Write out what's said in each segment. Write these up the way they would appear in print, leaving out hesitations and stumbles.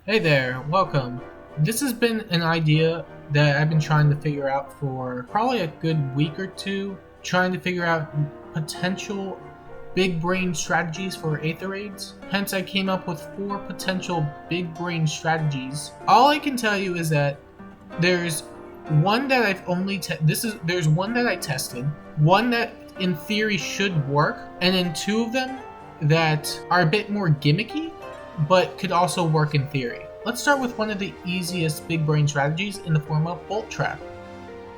Hey there, welcome. This has been an idea that I've been trying to figure out for probably a good week or two, trying to figure out potential big brain strategies for Aether raids. Hence, I came up with 4 potential big brain strategies. All I can tell you is that there's one that I've only there's one that I tested, one that in theory should work, and then 2 of them that are a bit more gimmicky but could also work in theory. Let's start with one of the easiest big brain strategies in the form of bolt trap.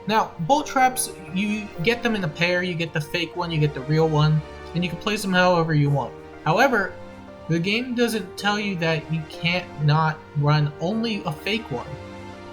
Now, bolt traps, you get them in a pair, you get the fake one, you get the real one, and you can place them however you want. However, the game doesn't tell you that you can't not run only a fake one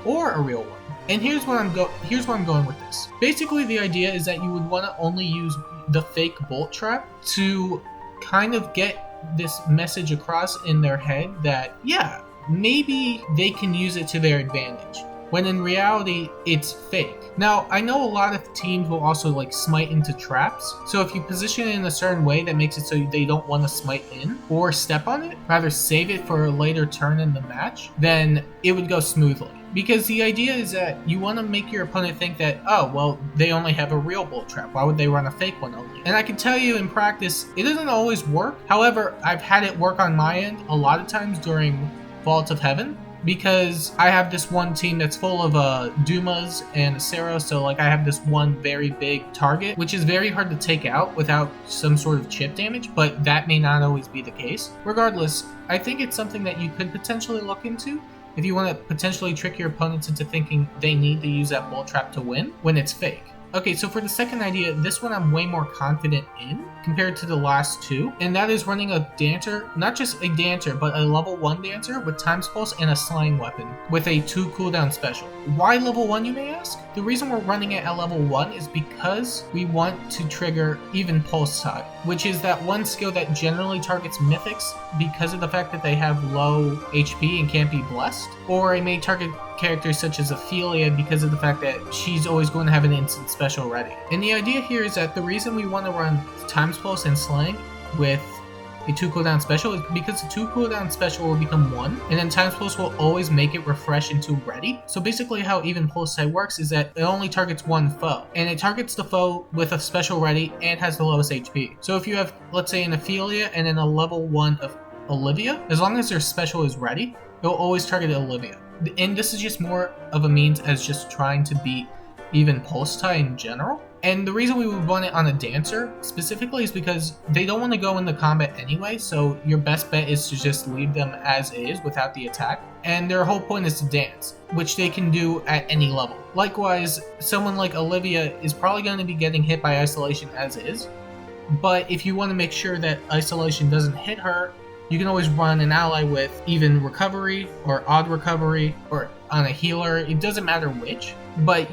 or a real one. And here's where I'm going with this. Basically, the idea is that you would want to only use the fake bolt trap to kind of get this message across in their head that, yeah, maybe they can use it to their advantage, when in reality it's fake. Now, I know a lot of teams will also like smite into traps, so if you position it in a certain way that makes it so they don't want to smite in or step on it, rather save it for a later turn in the match, then it would go smoothly. Because the idea is that you want to make your opponent think that, oh, well, they only have a real bolt trap. Why would they run a fake one only? And I can tell you in practice, it doesn't always work. However, I've had it work on my end a lot of times during Vault of Heaven, because I have this one team that's full of Dumas and Sero, so like I have this one very big target, which is very hard to take out without some sort of chip damage, but that may not always be the case. Regardless, I think it's something that you could potentially look into if you want to potentially trick your opponents into thinking they need to use that bolt trap to win when it's fake. Okay, so for the second idea, this one I'm way more confident in compared to the last 2, and that is running a dancer, not just a dancer, but a level 1 dancer with Times Pulse and a slaying weapon with a 2 cooldown special. Why level 1, you may ask? The reason we're running it at level 1 is because we want to trigger even Pulse Tide, which is that one skill that generally targets mythics because of the fact that they have low HP and can't be blessed, or it may target characters such as Ophelia because of the fact that she's always going to have an instant special ready. And the idea here is that the reason we want to run Times Pulse and Slaying with a 2 cooldown special is because the 2 cooldown special will become 1, and then Times Pulse will always make it refresh into ready. So basically how even Pulse Tide works is that it only targets one foe, and it targets the foe with a special ready and has the lowest HP. So if you have, let's say, an Ophelia and then a level 1 of Olivia, as long as their special is ready, it will always target Olivia. And this is just more of a means as just trying to beat even Pulse Tide in general. And the reason we would run it on a dancer specifically is because they don't want to go into combat anyway, so your best bet is to just leave them as is without the attack. And their whole point is to dance, which they can do at any level. Likewise, someone like Olivia is probably going to be getting hit by isolation as is, but if you want to make sure that isolation doesn't hit her, you can always run an ally with even recovery or odd recovery or on a healer. It doesn't matter which, but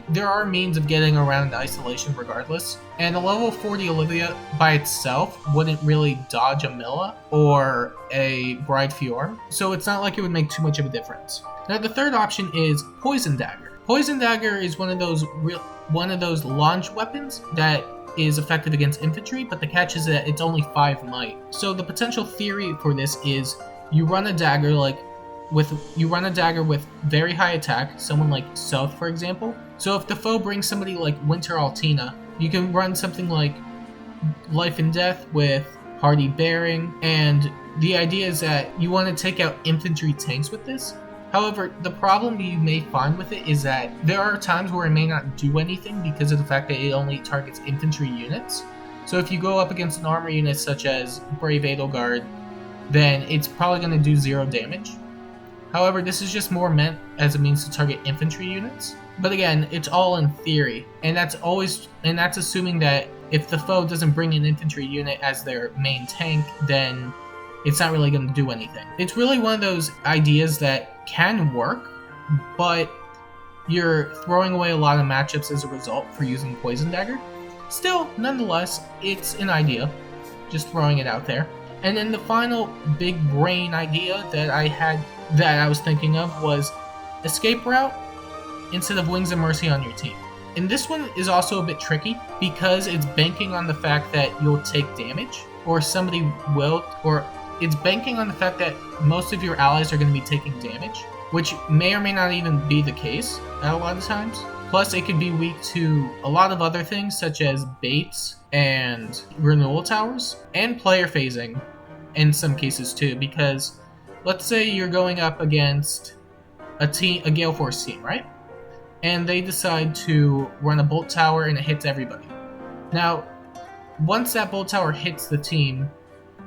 there are means of getting around isolation regardless. And a level 40 Olivia by itself wouldn't really dodge a Milla or a Bride Fior, so it's not like it would make too much of a difference. Now the third option is Poison Dagger. Poison Dagger is one of those launch weapons that is effective against infantry, but the catch is that it's only 5 might. So the potential theory for this is you run a dagger with very high attack, someone like South, for example. So if the foe brings somebody like Winter Altina, you can run something like Life and Death with Hardy Bearing, and the idea is that you want to take out infantry tanks with this. However, the problem you may find with it is that there are times where it may not do anything because of the fact that it only targets infantry units. So if you go up against an armor unit such as Brave Edelgard, then it's probably going to do 0 damage. However, this is just more meant as a means to target infantry units. But again, it's all in theory, and that's assuming that if the foe doesn't bring an infantry unit as their main tank, then it's not really going to do anything. It's really one of those ideas that can work, but you're throwing away a lot of matchups as a result for using Poison Dagger. Still, nonetheless, it's an idea. Just throwing it out there. And then the final big brain idea that I was thinking of was Escape Route instead of Wings of Mercy on your team. And this one is also a bit tricky because it's banking on the fact that you'll take damage, or somebody will, or it's banking on the fact that most of your allies are going to be taking damage, which may or may not even be the case at a lot of times. Plus, it could be weak to a lot of other things such as baits and renewal towers, and player phasing in some cases too, because let's say you're going up against a Gale Force team, right? And they decide to run a Bolt Tower and it hits everybody. Now, once that Bolt Tower hits the team,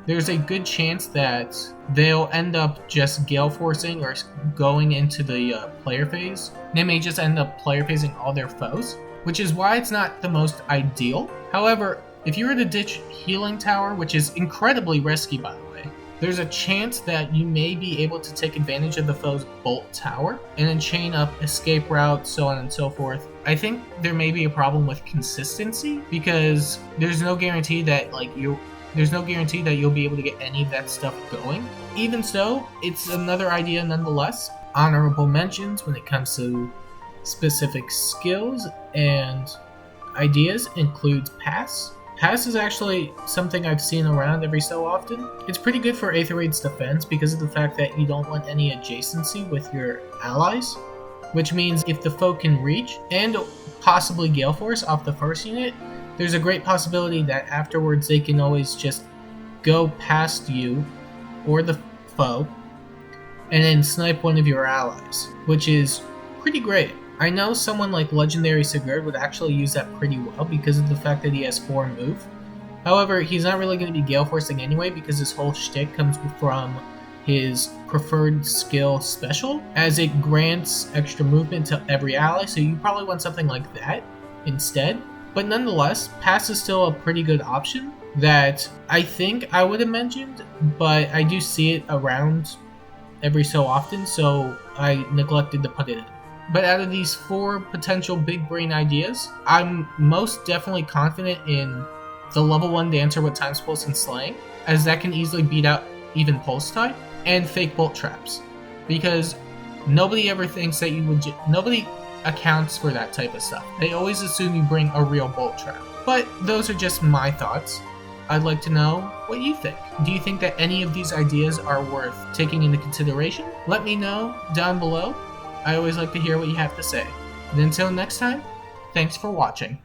there's a good chance that they'll end up just Gale Forcing or going into the player phase. They may just end up player phasing all their foes, which is why it's not the most ideal. However, if you were to ditch Healing Tower, which is incredibly risky by the way, there's a chance that you may be able to take advantage of the foe's Bolt Tower and then chain up escape routes, so on and so forth. I think there may be a problem with consistency because there's no guarantee that you'll be able to get any of that stuff going. Even so, it's another idea nonetheless. Honorable mentions when it comes to specific skills and ideas includes Pass. Pass is actually something I've seen around every so often. It's pretty good for Aether Raid's defense because of the fact that you don't want any adjacency with your allies, which means if the foe can reach and possibly Gale Force off the first unit, there's a great possibility that afterwards they can always just go past you or the foe and then snipe one of your allies, which is pretty great. I know someone like Legendary Sigurd would actually use that pretty well because of the fact that he has 4 move. However, he's not really going to be Gale Forcing anyway because his whole shtick comes from his preferred skill special, as it grants extra movement to every ally, so you probably want something like that instead. But nonetheless, Pass is still a pretty good option that I think I would have mentioned, but I do see it around every so often, so I neglected to put it in. But out of these 4 potential big brain ideas, I'm most definitely confident in the level 1 Dancer with Times Pulse and Slaying, as that can easily beat out even Pulse Type, and Fake Bolt Traps, because nobody ever thinks that you would nobody accounts for that type of stuff. They always assume you bring a real Bolt Trap. But those are just my thoughts. I'd like to know what you think. Do you think that any of these ideas are worth taking into consideration? Let me know down below. I always like to hear what you have to say. And until next time, thanks for watching.